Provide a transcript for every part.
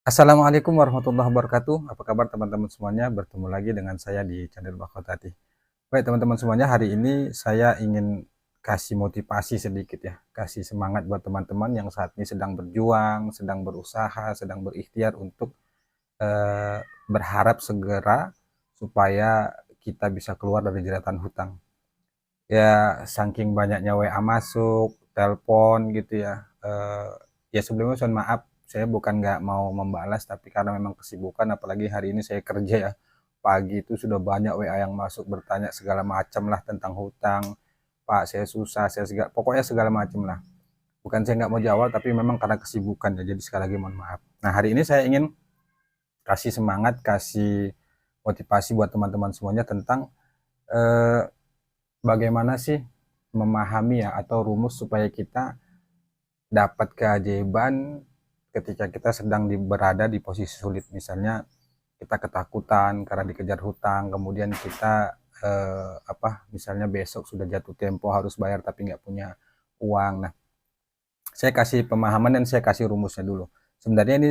Assalamualaikum warahmatullahi wabarakatuh. Apa kabar teman-teman semuanya? Bertemu lagi dengan saya di channel Bakotati. Baik teman-teman semuanya, hari ini saya ingin kasih motivasi sedikit ya, kasih semangat buat teman-teman yang saat ini sedang berjuang, sedang berusaha, sedang berikhtiar untuk eh, berharap segera supaya kita bisa keluar dari jeratan hutang. Ya, saking banyaknya WA masuk, telepon gitu ya. Eh, ya sebelumnya mohon maaf, saya bukan nggak mau membalas, tapi karena memang kesibukan, apalagi hari ini saya kerja ya. Pagi itu sudah banyak WA yang masuk bertanya segala macam lah tentang hutang. Pak, saya susah, saya segala, pokoknya segala macam lah. Bukan saya nggak mau jawab, tapi memang karena kesibukan ya. Jadi sekali lagi mohon maaf. Nah, hari ini saya ingin kasih semangat, kasih motivasi buat teman-teman semuanya tentang eh, bagaimana sih memahami ya atau rumus supaya kita dapat keajaiban ketika kita sedang berada di posisi sulit. Misalnya kita ketakutan karena dikejar hutang, kemudian kita misalnya besok sudah jatuh tempo harus bayar tapi nggak punya uang. Nah, saya kasih pemahaman dan saya kasih rumusnya dulu. Sebenarnya ini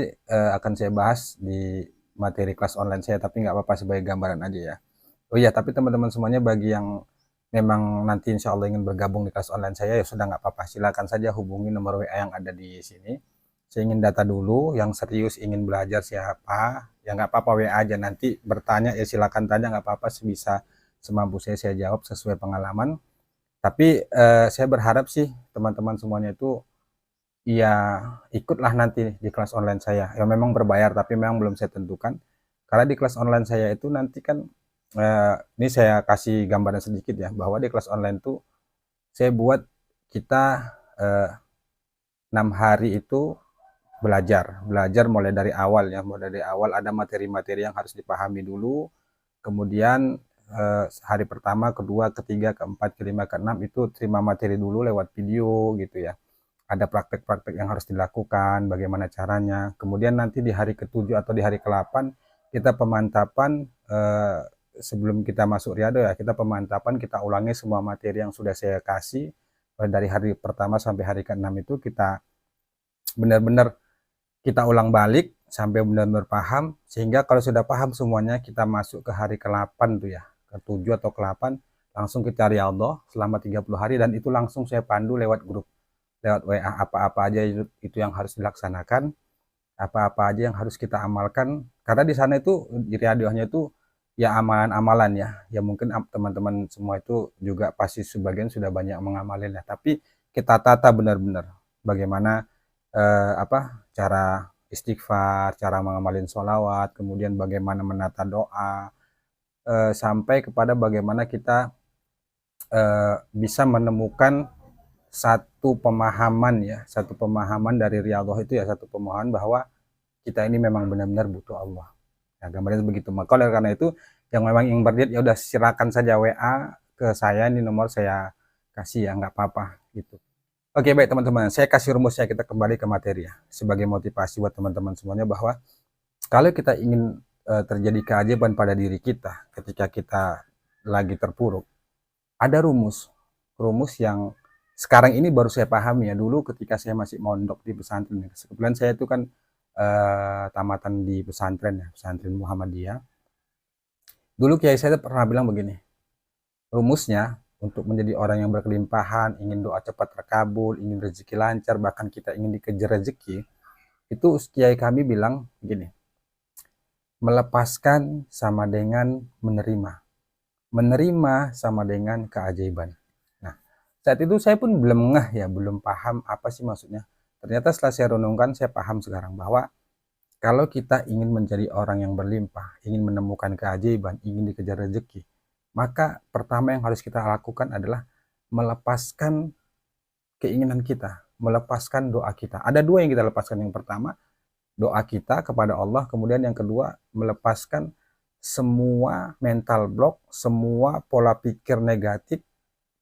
akan saya bahas di materi kelas online saya, tapi nggak apa-apa sebagai gambaran aja ya. Oh iya, tapi teman-teman semuanya bagi yang memang nanti insya Allah ingin bergabung di kelas online saya, ya sudah nggak apa-apa. Silakan saja hubungi nomor WA yang ada di sini. Saya ingin data dulu, yang serius ingin belajar siapa, ya nggak apa-apa WA aja. Nanti bertanya ya silakan tanya, nggak apa-apa, sebisa semampu saya jawab sesuai pengalaman. Tapi saya berharap sih teman-teman semuanya itu ya ikutlah nanti di kelas online saya. Ya memang berbayar, tapi memang belum saya tentukan. Karena di kelas online saya itu nanti kan ini saya kasih gambaran sedikit ya, bahwa di kelas online tuh saya buat kita eh, 6 hari itu belajar mulai dari awal ya, mulai dari awal ada materi-materi yang harus dipahami dulu, kemudian hari pertama, kedua, ketiga, keempat, kelima, keenam itu terima materi dulu lewat video gitu ya. Ada praktek-praktek yang harus dilakukan, bagaimana caranya. Kemudian nanti di hari ke-7 atau di hari ke-8 kita pemantapan sebelum kita masuk riado ya, kita pemantapan, kita ulangi semua materi yang sudah saya kasih dari hari pertama sampai hari ke-6 itu kita benar-benar kita ulang balik sampai benar-benar paham, sehingga kalau sudah paham semuanya kita masuk ke hari ke-8 tuh ya, ke-7 atau ke-8 langsung kita riyadhah selama 30 hari, dan itu langsung saya pandu lewat grup, lewat WA, apa-apa aja itu yang harus dilaksanakan, apa-apa aja yang harus kita amalkan, karena di sana itu di riyadhahnya itu ya amalan-amalan ya, ya mungkin teman-teman semua itu juga pasti sebagian sudah banyak mengamalin ya, tapi kita tata benar-benar bagaimana cara istighfar, cara mengamalin sholawat, kemudian bagaimana menata doa, sampai kepada bagaimana kita bisa menemukan satu pemahaman ya, satu pemahaman dari riyadhah itu ya, satu pemahaman bahwa kita ini memang benar-benar butuh Allah. Nah, gambarnya begitu. Maka oleh karena itu, yang memang ingin berdiet ya udah silakan saja WA ke saya, ini nomor saya kasih ya, nggak apa-apa gitu. Oke, baik teman-teman, saya kasih rumusnya, kita kembali ke materi ya. Sebagai motivasi buat teman-teman semuanya bahwa kalau kita ingin terjadi keajaiban pada diri kita ketika kita lagi terpuruk, ada rumus. Rumus yang sekarang ini baru saya pahami ya. Dulu ketika saya masih mondok di pesantren, kebetulan saya itu kan tamatan di pesantren ya, pesantren Muhammadiyah. Dulu kiai saya pernah bilang begini, rumusnya untuk menjadi orang yang berkelimpahan, ingin doa cepat terkabul, ingin rezeki lancar, bahkan kita ingin dikejar rezeki, itu kiai kami bilang gini, melepaskan sama dengan menerima. Menerima sama dengan keajaiban. Nah, saat itu saya pun belum ngeh ya, belum paham apa sih maksudnya. Ternyata setelah saya renungkan, saya paham sekarang bahwa kalau kita ingin menjadi orang yang berlimpah, ingin menemukan keajaiban, ingin dikejar rezeki, maka pertama yang harus kita lakukan adalah melepaskan keinginan kita, melepaskan doa kita. Ada dua yang kita lepaskan. Yang pertama, doa kita kepada Allah. Kemudian yang kedua, melepaskan semua mental block, semua pola pikir negatif,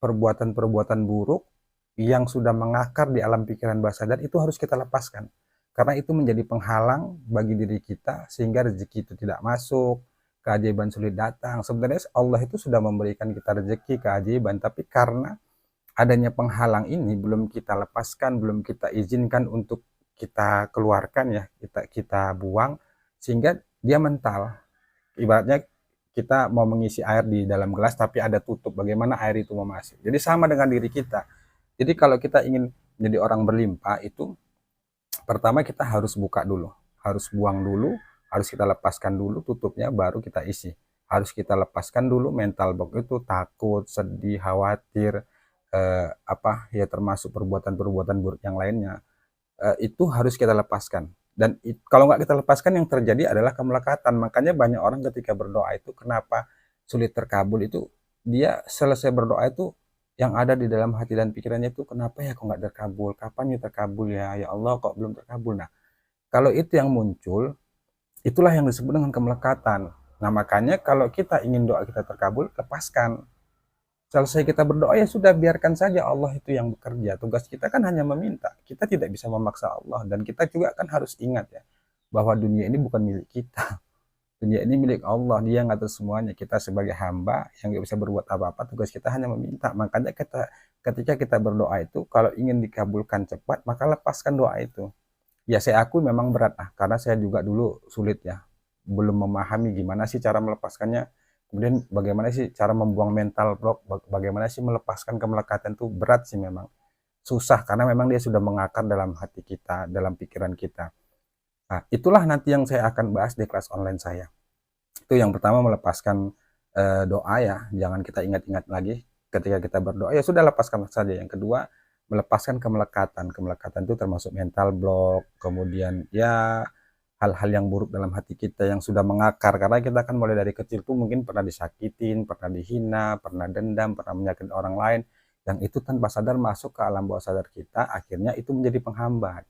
perbuatan-perbuatan buruk yang sudah mengakar di alam pikiran bawah sadar, itu harus kita lepaskan. Karena itu menjadi penghalang bagi diri kita sehingga rezeki itu tidak masuk, keajaiban sulit datang. Sebenarnya Allah itu sudah memberikan kita rezeki, keajaiban, tapi karena adanya penghalang ini belum kita lepaskan, belum kita izinkan untuk kita keluarkan ya, kita buang sehingga dia mental. Ibaratnya kita mau mengisi air di dalam gelas tapi ada tutup, bagaimana air itu mau masuk. Jadi sama dengan diri kita. Jadi kalau kita ingin menjadi orang berlimpah itu pertama kita harus buka dulu, harus buang dulu, harus kita lepaskan dulu tutupnya baru kita isi. Harus kita lepaskan dulu mental block itu, takut, sedih, khawatir, apa ya, termasuk perbuatan-perbuatan buruk yang lainnya. Itu harus kita lepaskan. Dan kalau nggak kita lepaskan yang terjadi adalah kemelekatan. Makanya banyak orang ketika berdoa itu kenapa sulit terkabul itu, dia selesai berdoa itu yang ada di dalam hati dan pikirannya itu, kenapa ya kok nggak terkabul, kapan ya terkabul ya, ya Allah kok belum terkabul. Nah kalau itu yang muncul, itulah yang disebut dengan kemelekatan. Nah makanya kalau kita ingin doa kita terkabul, lepaskan. Selesai kita berdoa ya sudah, biarkan saja Allah itu yang bekerja. Tugas kita kan hanya meminta. Kita tidak bisa memaksa Allah, dan kita juga kan harus ingat ya bahwa dunia ini bukan milik kita. Dunia ini milik Allah, Dia yang ngatur semuanya. Kita sebagai hamba yang nggak bisa berbuat apa-apa, tugas kita hanya meminta. Makanya ketika kita berdoa itu, kalau ingin dikabulkan cepat, maka lepaskan doa itu. Ya saya akui memang berat karena saya juga dulu sulit ya, belum memahami gimana sih cara melepaskannya. Kemudian bagaimana sih cara membuang mental block, bagaimana sih melepaskan kemelekatan itu, berat sih memang. Susah karena memang dia sudah mengakar dalam hati kita, dalam pikiran kita. Nah, itulah nanti yang saya akan bahas di kelas online saya. Itu yang pertama, melepaskan doa ya, jangan kita ingat-ingat lagi ketika kita berdoa, ya sudah lepaskan saja. Yang kedua, melepaskan kemelekatan. Kemelekatan itu termasuk mental block, kemudian ya hal-hal yang buruk dalam hati kita yang sudah mengakar, karena kita kan mulai dari kecil tuh mungkin pernah disakitin, pernah dihina, pernah dendam, pernah menyakiti orang lain, yang itu tanpa sadar masuk ke alam bawah sadar kita, akhirnya itu menjadi penghambat.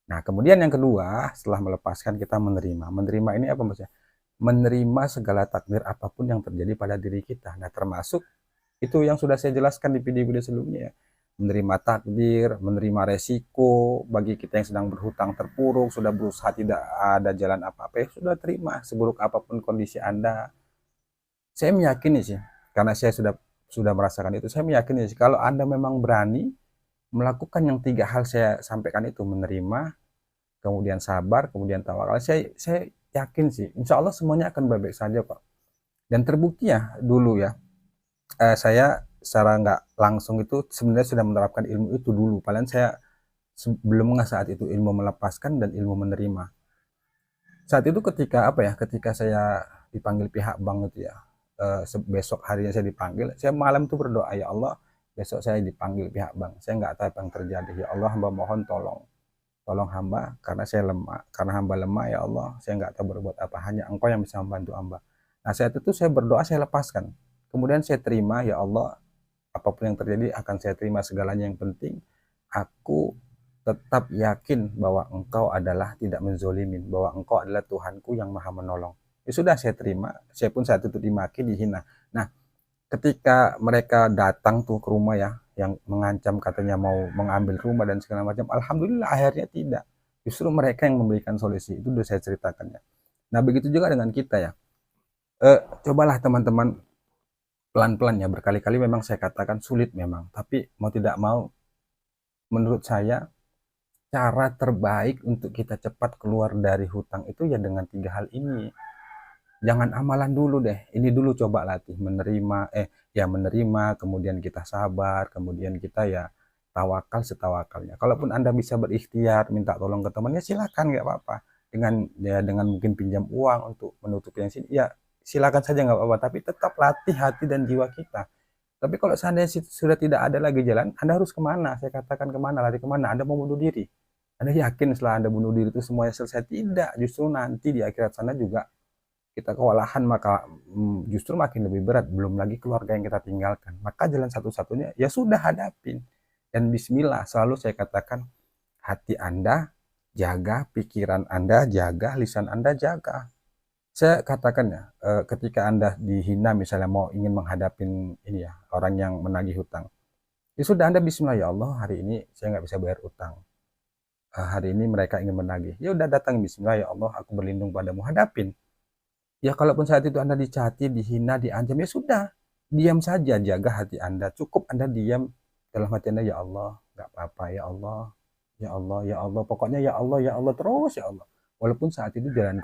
Nah kemudian yang kedua, setelah melepaskan, kita menerima ini apa maksudnya? Menerima segala takdir apapun yang terjadi pada diri kita. Nah termasuk itu yang sudah saya jelaskan di video-video sebelumnya ya, menerima takdir, menerima resiko. Bagi kita yang sedang berhutang terpuruk, sudah berusaha tidak ada jalan apa-apa, ya sudah terima seburuk apapun kondisi Anda. Saya meyakini sih, karena saya sudah merasakan itu, saya meyakini sih kalau Anda memang berani melakukan yang tiga hal saya sampaikan itu, menerima, kemudian sabar, kemudian tawakal, saya yakin sih insya Allah semuanya akan baik-baik saja Pak. Dan terbukti ya dulu ya, saya secara nggak langsung itu sebenarnya sudah menerapkan ilmu itu dulu. Paling saya belum nggak saat itu ilmu melepaskan dan ilmu menerima. Saat itu ketika apa ya, ketika saya dipanggil pihak bank itu ya, besok harinya saya dipanggil, saya malam itu berdoa, ya Allah besok saya dipanggil pihak bank, saya nggak tahu apa yang terjadi, ya Allah hamba mohon tolong hamba, karena saya lemah, karena hamba lemah ya Allah, saya nggak tahu berbuat apa, hanya Engkau yang bisa membantu hamba. Nah saat itu saya berdoa, saya lepaskan, kemudian saya terima, ya Allah apapun yang terjadi akan saya terima segalanya, yang penting aku tetap yakin bahwa Engkau adalah tidak menzolimin, bahwa Engkau adalah Tuhanku yang maha menolong. Ya sudah, saya terima. Saya pun saat itu dimaki, dihina. Nah ketika mereka datang tuh ke rumah ya, yang mengancam katanya mau mengambil rumah dan segala macam, alhamdulillah akhirnya tidak. Justru mereka yang memberikan solusi. Itu sudah saya ceritakannya. Nah begitu juga dengan kita ya. Cobalah teman-teman, pelan-pelan ya, berkali-kali memang saya katakan sulit memang, tapi mau tidak mau, menurut saya cara terbaik untuk kita cepat keluar dari hutang itu ya dengan tiga hal ini. Jangan amalan dulu deh, ini dulu coba latih, menerima, kemudian kita sabar, kemudian kita ya tawakal setawakalnya. Kalaupun Anda bisa berikhtiar minta tolong ke temannya, silakan, nggak apa-apa. Dengan mungkin pinjam uang untuk menutupi yang sini, ya silakan saja, nggak apa-apa, tapi tetap latih hati dan jiwa kita. Tapi kalau seandainya sudah tidak ada lagi jalan, Anda harus kemana? Saya katakan kemana, lari kemana? Anda mau bunuh diri? Anda yakin setelah Anda bunuh diri itu semuanya selesai? Tidak, justru nanti di akhirat sana juga kita kewalahan, maka justru makin lebih berat, belum lagi keluarga yang kita tinggalkan. Maka jalan satu-satunya ya sudah, hadapin. Dan bismillah, selalu saya katakan, hati Anda jaga, pikiran Anda jaga, lisan Anda jaga. Saya katakan ya, ketika Anda dihina misalnya, mau ingin menghadapin ini ya, orang yang menagih hutang, ya sudah Anda bismillah, ya Allah hari ini saya nggak bisa bayar utang, hari ini mereka ingin menagih, ya udah datang, bismillah, ya Allah aku berlindung padamu, hadapin. Ya kalaupun saat itu Anda dicaci, dihina, diancam, ya sudah, diam saja, jaga hati Anda. Cukup Anda diam dalam hati Anda, ya Allah, nggak apa-apa ya Allah, ya Allah, pokoknya ya Allah terus ya Allah. Walaupun saat itu jalan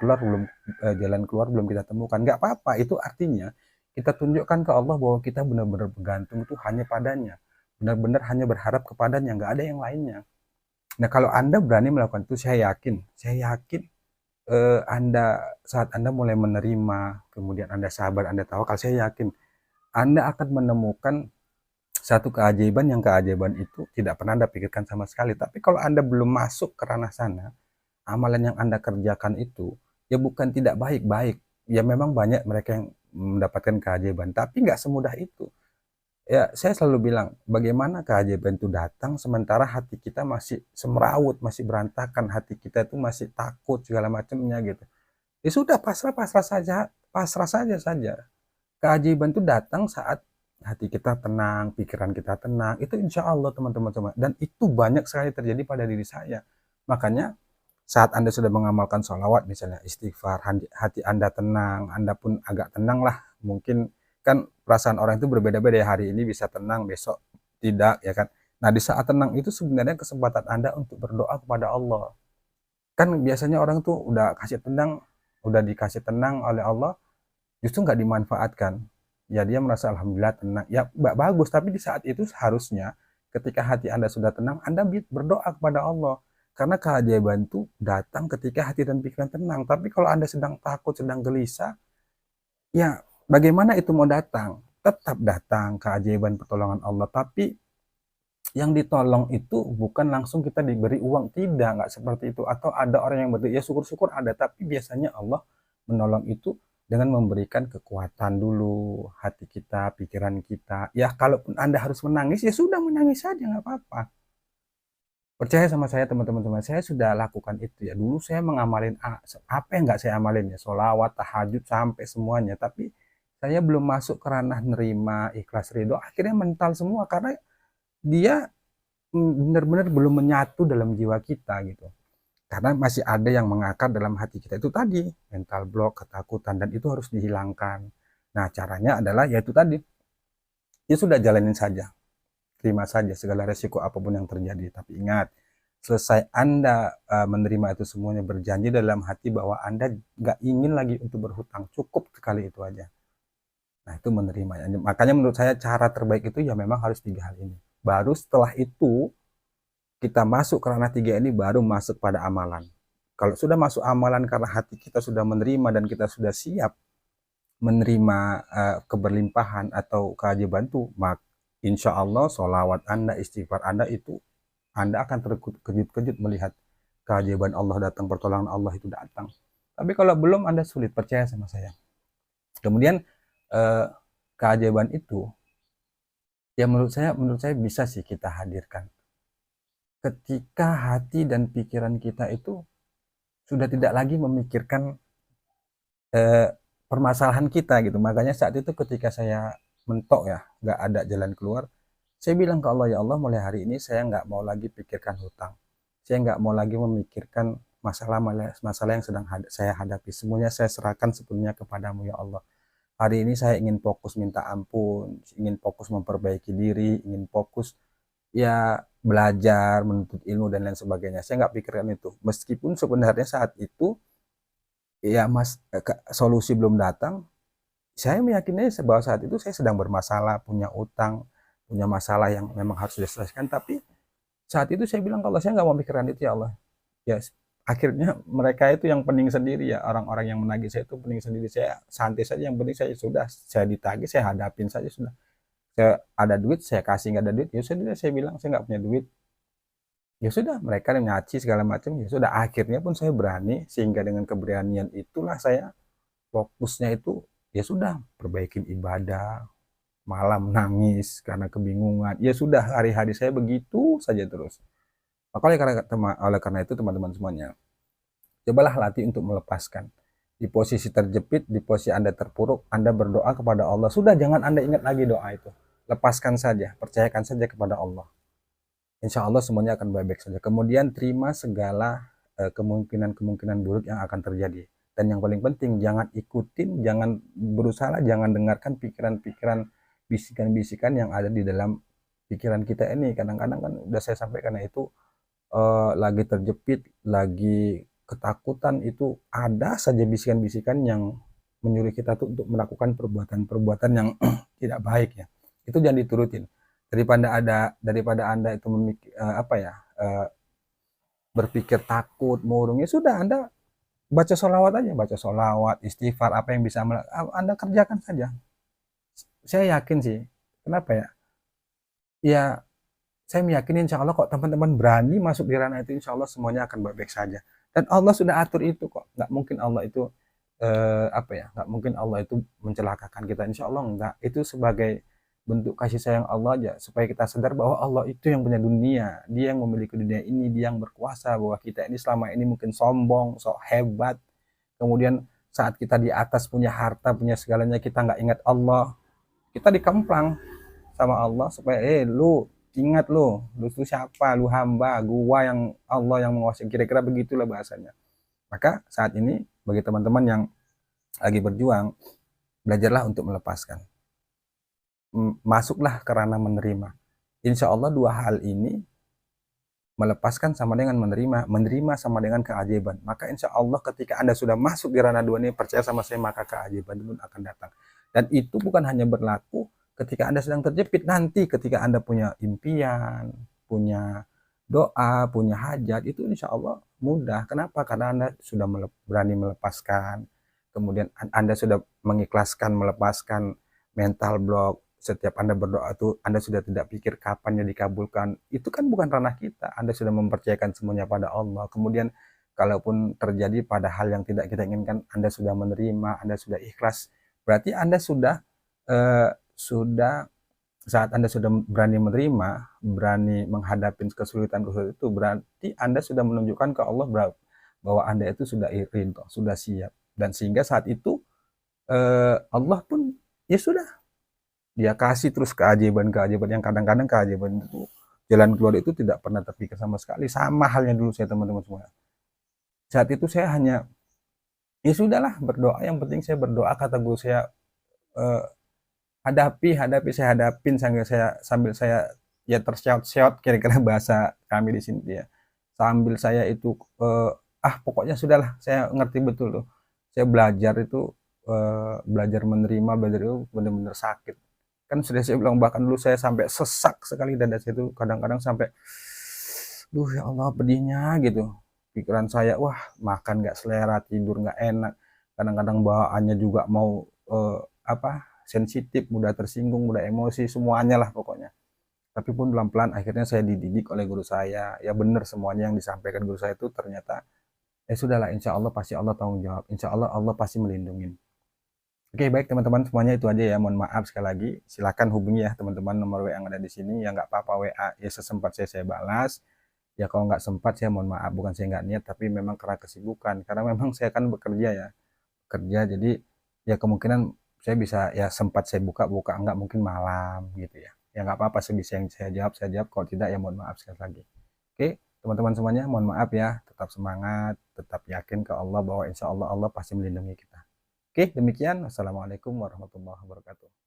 keluar belum kita temukan, nggak apa-apa. Itu artinya kita tunjukkan ke Allah bahwa kita benar-benar bergantung itu hanya padanya, benar-benar hanya berharap kepadanya, nggak ada yang lainnya. Nah, kalau Anda berani melakukan itu, saya yakin Anda saat Anda mulai menerima, kemudian Anda sabar, Anda tawakal, saya yakin Anda akan menemukan satu keajaiban yang keajaiban itu tidak pernah Anda pikirkan sama sekali. Tapi kalau Anda belum masuk ke ranah sana, amalan yang Anda kerjakan itu ya bukan tidak baik-baik. Ya memang banyak mereka yang mendapatkan keajaiban, tapi nggak semudah itu. Ya, saya selalu bilang, bagaimana keajaiban itu datang sementara hati kita masih semrawut, masih berantakan, hati kita itu masih takut segala macamnya gitu. Ya sudah, pasrah saja. Keajaiban itu datang saat hati kita tenang, pikiran kita tenang. Itu insya Allah teman-teman semua. Dan itu banyak sekali terjadi pada diri saya. Makanya saat Anda sudah mengamalkan sholawat, misalnya istighfar, hati Anda tenang, Anda pun agak tenang lah. Mungkin kan perasaan orang itu berbeda-beda ya, hari ini bisa tenang, besok tidak ya kan. Nah, di saat tenang itu sebenarnya kesempatan Anda untuk berdoa kepada Allah. Kan biasanya orang tuh udah dikasih tenang oleh Allah, justru nggak dimanfaatkan. Ya dia merasa alhamdulillah tenang. Ya bagus, tapi di saat itu seharusnya ketika hati Anda sudah tenang, Anda berdoa kepada Allah. Karena keajaiban itu datang ketika hati dan pikiran tenang. Tapi kalau Anda sedang takut, sedang gelisah, ya bagaimana itu mau datang? Tetap datang keajaiban pertolongan Allah. Tapi yang ditolong itu bukan langsung kita diberi uang. Tidak, nggak seperti itu. Atau ada orang yang berdiri, ya syukur-syukur ada. Tapi biasanya Allah menolong itu dengan memberikan kekuatan dulu, hati kita, pikiran kita. Ya kalaupun Anda harus menangis, ya sudah menangis saja, nggak apa-apa. Percaya sama saya teman-teman, saya sudah lakukan itu ya. Dulu saya mengamalin apa yang nggak saya amalin ya, sholawat, tahajud, sampai semuanya. Tapi saya belum masuk ke ranah nerima, ikhlas, ridho. Akhirnya mental semua karena dia benar-benar belum menyatu dalam jiwa kita gitu. Karena masih ada yang mengakar dalam hati kita itu tadi, mental block, ketakutan, dan itu harus dihilangkan. Nah, caranya adalah yaitu tadi, ya sudah jalanin saja, terima saja segala resiko apapun yang terjadi. Tapi ingat, selesai Anda menerima itu semuanya, berjanji dalam hati bahwa Anda nggak ingin lagi untuk berhutang, cukup sekali itu aja. Nah, itu menerimanya. Makanya menurut saya cara terbaik itu ya memang harus 3 hal ini. Baru setelah itu kita masuk ke ranah 3 ini, baru masuk pada amalan. Kalau sudah masuk amalan karena hati kita sudah menerima dan kita sudah siap menerima keberlimpahan atau keajaiban itu, maka insya Allah sholawat Anda, istighfar Anda itu, Anda akan terkejut-kejut melihat keajaiban Allah datang, pertolongan Allah itu datang. Tapi kalau belum, Anda sulit, percaya sama saya. Kemudian keajaiban itu, ya menurut saya bisa sih kita hadirkan ketika hati dan pikiran kita itu sudah tidak lagi memikirkan permasalahan kita gitu. Makanya saat itu ketika saya mentok ya, nggak ada jalan keluar, saya bilang ke Allah, ya Allah, mulai hari ini saya nggak mau lagi pikirkan hutang, saya nggak mau lagi memikirkan masalah yang sedang saya hadapi. Semuanya saya serahkan sepenuhnya kepadamu ya Allah. Hari ini saya ingin fokus minta ampun, ingin fokus memperbaiki diri, ingin fokus ya belajar, menuntut ilmu dan lain sebagainya. Saya nggak pikirkan itu. Meskipun sebenarnya saat itu ya solusi belum datang, saya meyakini bahwa saat itu saya sedang bermasalah, punya utang, punya masalah yang memang harus diselesaikan. Tapi saat itu saya bilang, kalau saya nggak mau pikirkan itu ya Allah. Ya akhirnya mereka itu yang pening sendiri ya, orang-orang yang menagih saya itu pening sendiri. Saya santai saja, yang penting saya sudah, saya ditagih, saya hadapin saja sudah. Saya ada duit, saya kasih, nggak ada duit ya sudah, saya bilang saya nggak punya duit. Ya sudah, mereka yang nyaci segala macam, ya sudah, akhirnya pun saya berani, sehingga dengan keberanian itulah saya fokusnya itu ya sudah, perbaikin ibadah, malam nangis karena kebingungan, ya sudah, hari-hari saya begitu saja terus. Maka oleh karena itu teman-teman semuanya, cobalah latih untuk melepaskan. Di posisi terjepit, di posisi Anda terpuruk, Anda berdoa kepada Allah, sudah, jangan Anda ingat lagi doa itu, lepaskan saja, percayakan saja kepada Allah. Insya Allah semuanya akan baik-baik saja. Kemudian terima segala kemungkinan-kemungkinan buruk yang akan terjadi. Dan yang paling penting, jangan ikutin, jangan berusaha, jangan dengarkan pikiran-pikiran, bisikan-bisikan yang ada di dalam pikiran kita ini. Kadang-kadang kan udah saya sampaikan, itu lagi terjepit, lagi ketakutan, itu ada saja bisikan-bisikan yang menyuruh kita tuh untuk melakukan perbuatan-perbuatan yang tidak baik ya. Itu jangan diturutin. Daripada Anda itu berpikir takut, murung, ya sudah Anda baca sholawat aja, baca sholawat, istighfar, apa yang bisa Anda kerjakan saja. Saya yakin sih, kenapa ya? Ya, saya meyakini insya Allah kok teman-teman berani masuk di ranah itu, insya Allah semuanya akan baik-baik saja. Dan Allah sudah atur itu kok. Nggak mungkin Allah itu nggak mungkin Allah itu mencelakakan kita. Insya Allah enggak. Itu sebagai bentuk kasih sayang Allah aja, supaya kita sadar bahwa Allah itu yang punya dunia, Dia yang memiliki dunia ini, Dia yang berkuasa, bahwa kita ini selama ini mungkin sombong, sok hebat. Kemudian saat kita di atas punya harta, punya segalanya, kita nggak ingat Allah, kita dikemplang sama Allah supaya lu ingat, lu tuh siapa, lu hamba gua yang Allah yang menguasai, kira-kira begitulah bahasanya. Maka saat ini bagi teman-teman yang lagi berjuang, belajarlah untuk melepaskan. Masuklah ke ranah menerima. Insya Allah dua hal ini, melepaskan sama dengan menerima, menerima sama dengan keajaiban. Maka insya Allah ketika Anda sudah masuk di ranah dua ini, percaya sama saya, maka keajaiban pun akan datang. Dan itu bukan hanya berlaku ketika Anda sedang terjepit, nanti ketika Anda punya impian, punya doa, punya hajat, itu insya Allah mudah. Kenapa? Karena Anda sudah berani melepaskan, kemudian Anda sudah mengikhlaskan, melepaskan mental block. Setiap Anda berdoa itu Anda sudah tidak pikir kapannya dikabulkan. Itu kan bukan ranah kita. Anda sudah mempercayakan semuanya pada Allah. Kemudian kalaupun terjadi pada hal yang tidak kita inginkan, Anda sudah menerima, Anda sudah ikhlas. Berarti Anda sudah saat Anda sudah berani menerima, berani menghadapi kesulitan-kesulitan itu, berarti Anda sudah menunjukkan ke Allah bahwa Anda itu sudah ridho, sudah siap. Dan sehingga saat itu Allah pun ya sudah, Dia kasih terus keajaiban-keajaiban yang kadang-kadang keajaiban itu, jalan keluar itu tidak pernah terpikir sama sekali. Sama halnya dulu saya, teman-teman semua. Saat itu saya hanya ya sudahlah berdoa, yang penting saya berdoa, kata guru saya, eh, hadapi, saya hadapin sambil saya ya terseot-seot, kira-kira bahasa kami di sini ya. Sambil saya itu pokoknya sudahlah, saya ngerti betul tuh. Saya belajar itu, belajar menerima, belajar itu benar-benar sakit. Kan sudah saya bilang, bahkan dulu saya sampai sesak sekali dada saya itu, kadang-kadang sampai duh ya Allah pedihnya gitu. Pikiran saya, wah makan nggak selera, tidur nggak enak, kadang-kadang bawaannya juga mau sensitif, mudah tersinggung, mudah emosi, semuanya lah pokoknya. Tapi pun pelan-pelan akhirnya saya dididik oleh guru saya, ya benar semuanya yang disampaikan guru saya itu ternyata sudahlah, insya Allah pasti Allah tanggung jawab, insya Allah Allah pasti melindungi. Oke, baik teman-teman, semuanya itu aja ya. Mohon maaf sekali lagi. Silakan hubungi ya teman-teman, nomor WA yang ada di sini. Ya nggak apa-apa, WA ya sesempat saya balas. Ya kalau nggak sempat, saya mohon maaf, bukan saya nggak niat, tapi memang karena kesibukan. Karena memang saya kan bekerja ya, kerja, jadi ya kemungkinan saya bisa ya sempat saya buka, nggak mungkin malam gitu ya. Ya nggak apa-apa, sebisa yang saya jawab. Kalau tidak ya mohon maaf sekali lagi. Oke, teman-teman semuanya, mohon maaf ya. Tetap semangat, tetap yakin ke Allah bahwa insya Allah Allah pasti melindungi kita. Oke, demikian. Wassalamualaikum warahmatullahi wabarakatuh.